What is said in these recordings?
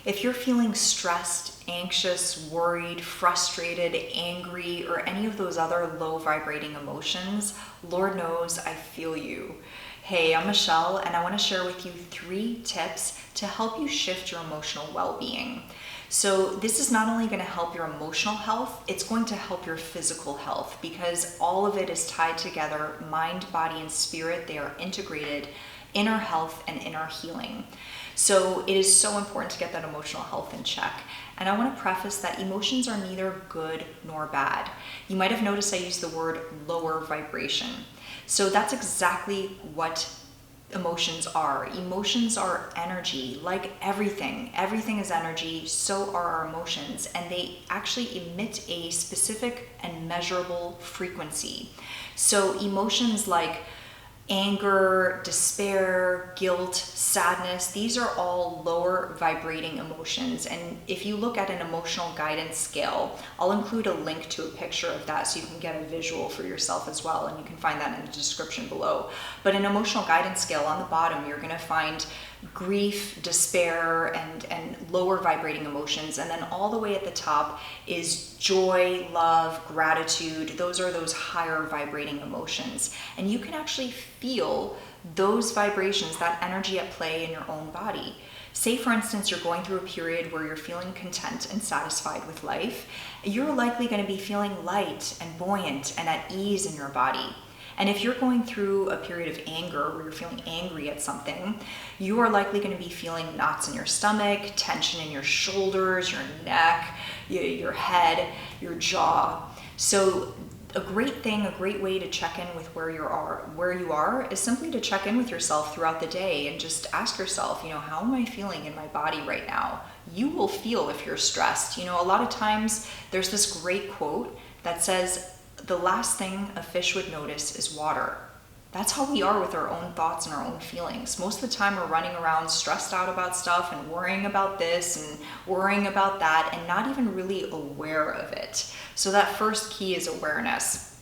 If you're feeling stressed, anxious, worried, frustrated, angry, or any of those other low vibrating emotions, Lord knows I feel you. Hey, I'm Michelle, and I want to share with you 3 tips to help you shift your emotional well-being. So this is not only going to help your emotional health, it's going to help your physical health, because all of it is tied together. Mind, body, and spirit, they are integrated in our health and in our healing. So it is so important to get that emotional health in check. And I want to preface that emotions are neither good nor bad. You might have noticed I used the word lower vibration. So that's exactly what emotions are. Emotions are energy, like everything. Everything is energy, so are our emotions, and they actually emit a specific and measurable frequency. So emotions like anger, despair, guilt, sadness, these are all lower vibrating emotions. And if you look at an emotional guidance scale, I'll include a link to a picture of that so you can get a visual for yourself as well, and you can find that in the description below. But an emotional guidance scale, on the bottom, you're going to find grief, despair, and lower vibrating emotions. And then all the way at the top is joy, love, gratitude. Those are those higher vibrating emotions. And you can actually feel those vibrations, that energy at play in your own body. Say, for instance, you're going through a period where you're feeling content and satisfied with life. You're likely going to be feeling light and buoyant and at ease in your body. And if you're going through a period of anger where you're feeling angry at something, you are likely going to be feeling knots in your stomach, tension in your shoulders, your neck, your head, your jaw. So a great way to check in with where you are is simply to check in with yourself throughout the day and just ask yourself, how am I feeling in my body right now? You will feel if you're stressed. A lot of times there's this great quote that says, the last thing a fish would notice is water. That's how we are with our own thoughts and our own feelings. Most of the time we're running around stressed out about stuff and worrying about this and worrying about that and not even really aware of it. So that first key is awareness.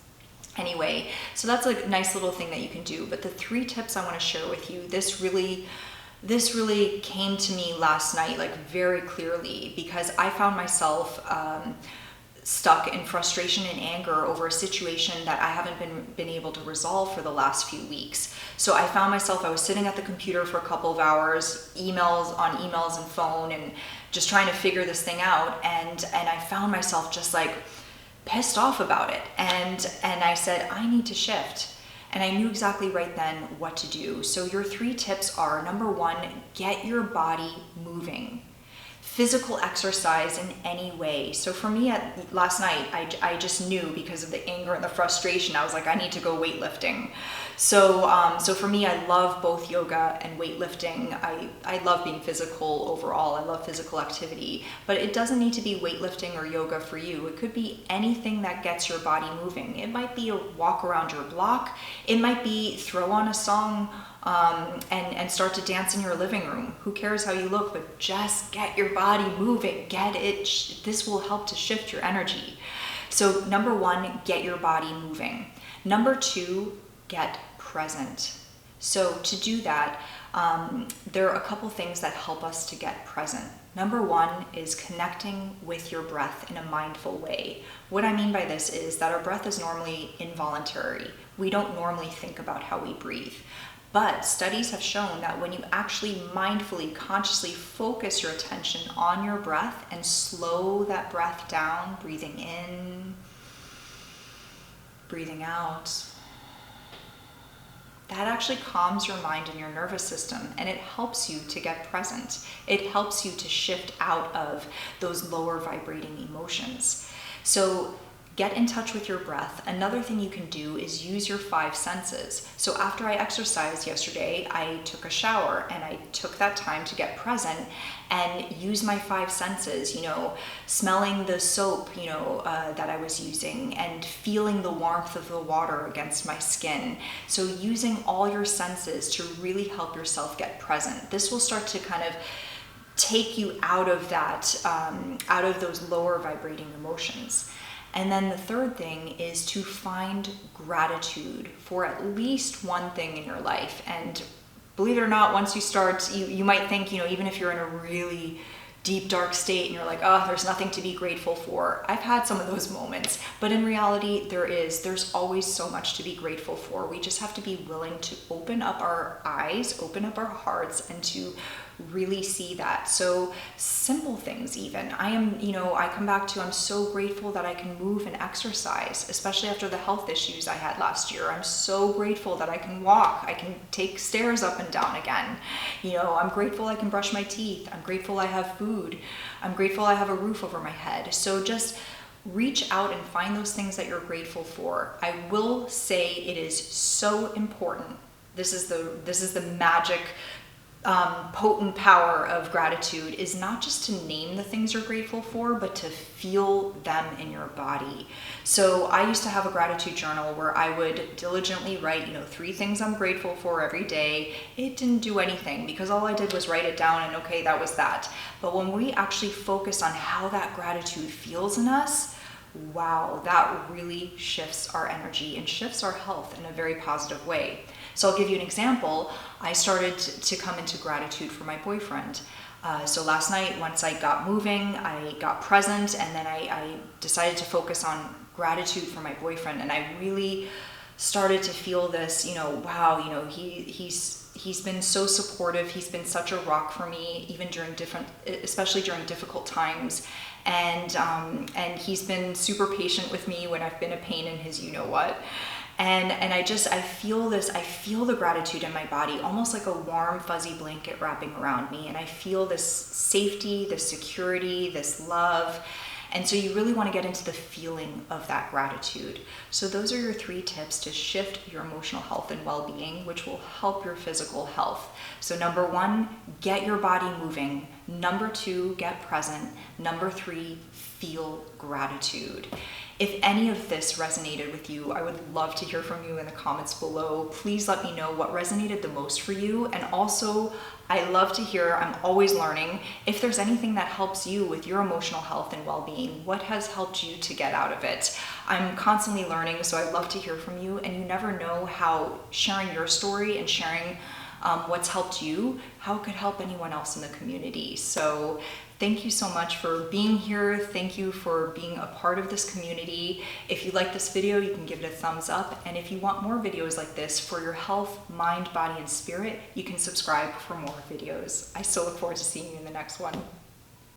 Anyway, so that's a nice little thing that you can do. But the 3 tips I want to share with you, this really came to me last night, like very clearly, because I found myself stuck in frustration and anger over a situation that I haven't been able to resolve for the last few weeks. So I found myself, I was sitting at the computer for a couple of hours, emails and phone, and just trying to figure this thing out. And I found myself just like pissed off about it. And I said, I need to shift. And I knew exactly right then what to do. So your 3 tips are, number 1, get your body moving. Physical exercise in any way. So for me, last night, I just knew, because of the anger and the frustration, I was like, I need to go weightlifting. So for me, I love both yoga and weightlifting. I love being physical overall. I love physical activity, but it doesn't need to be weightlifting or yoga for you. It could be anything that gets your body moving. It might be a walk around your block. It might be throw on a song and start to dance in your living room. Who cares how you look, but just get your body moving. Get it. This will help to shift your energy. So number 1, get your body moving. Number 2, get present. So to do that, there are a couple things that help us to get present. Number 1 is connecting with your breath in a mindful way. What I mean by this is that our breath is normally involuntary. We don't normally think about how we breathe. But studies have shown that when you actually mindfully, consciously focus your attention on your breath and slow that breath down, breathing in, breathing out, that actually calms your mind and your nervous system, and it helps you to get present. It helps you to shift out of those lower vibrating emotions. So get in touch with your breath. Another thing you can do is use your 5 senses. So after I exercised yesterday, I took a shower and I took that time to get present and use my 5 senses, smelling the soap, that I was using, and feeling the warmth of the water against my skin. So using all your senses to really help yourself get present. This will start to kind of take you out of that, out of those lower vibrating emotions. And then the third thing is to find gratitude for at least one thing in your life. And believe it or not, once you start, you might think, even if you're in a really deep dark state and you're like, oh, there's nothing to be grateful for. I've had some of those moments, but in reality there's always so much to be grateful for. We just have to be willing to open up our eyes, open up our hearts, and to really see that. So simple things, even I come back to, I'm so grateful that I can move and exercise, especially after the health issues I had last year. I'm so grateful that I can walk, I can take stairs up and down again. I'm grateful I can brush my teeth. I'm grateful I have food. I'm grateful I have a roof over my head. So just reach out and find those things that you're grateful for. I will say it is so important. This is the magic potent power of gratitude, is not just to name the things you're grateful for, but to feel them in your body. So I used to have a gratitude journal where I would diligently write, 3 things I'm grateful for every day. It didn't do anything because all I did was write it down and okay, that was that. But when we actually focus on how that gratitude feels in us, wow, that really shifts our energy and shifts our health in a very positive way. So I'll give you an example. I started to come into gratitude for my boyfriend. So last night, once I got moving, I got present, and then I decided to focus on gratitude for my boyfriend. And I really started to feel this, wow, he's been so supportive. He's been such a rock for me, even especially during difficult times. And he's been super patient with me when I've been a pain in his you-know-what. And I feel the gratitude in my body, almost like a warm, fuzzy blanket wrapping around me. And I feel this safety, this security, this love. And so you really want to get into the feeling of that gratitude. So those are your 3 tips to shift your emotional health and well-being, which will help your physical health. So number 1, get your body moving. Number 2, get present. Number 3, feel gratitude. If any of this resonated with you, I would love to hear from you in the comments below. Please let me know what resonated the most for you. And also, I love to hear, I'm always learning, if there's anything that helps you with your emotional health and well-being, what has helped you to get out of it? I'm constantly learning, so I'd love to hear from you. And you never know how sharing your story and sharing what's helped you, how it could help anyone else in the community. So thank you so much for being here. Thank you for being a part of this community. If you like this video, you can give it a thumbs up. And if you want more videos like this for your health, mind, body, and spirit, you can subscribe for more videos. I so look forward to seeing you in the next one.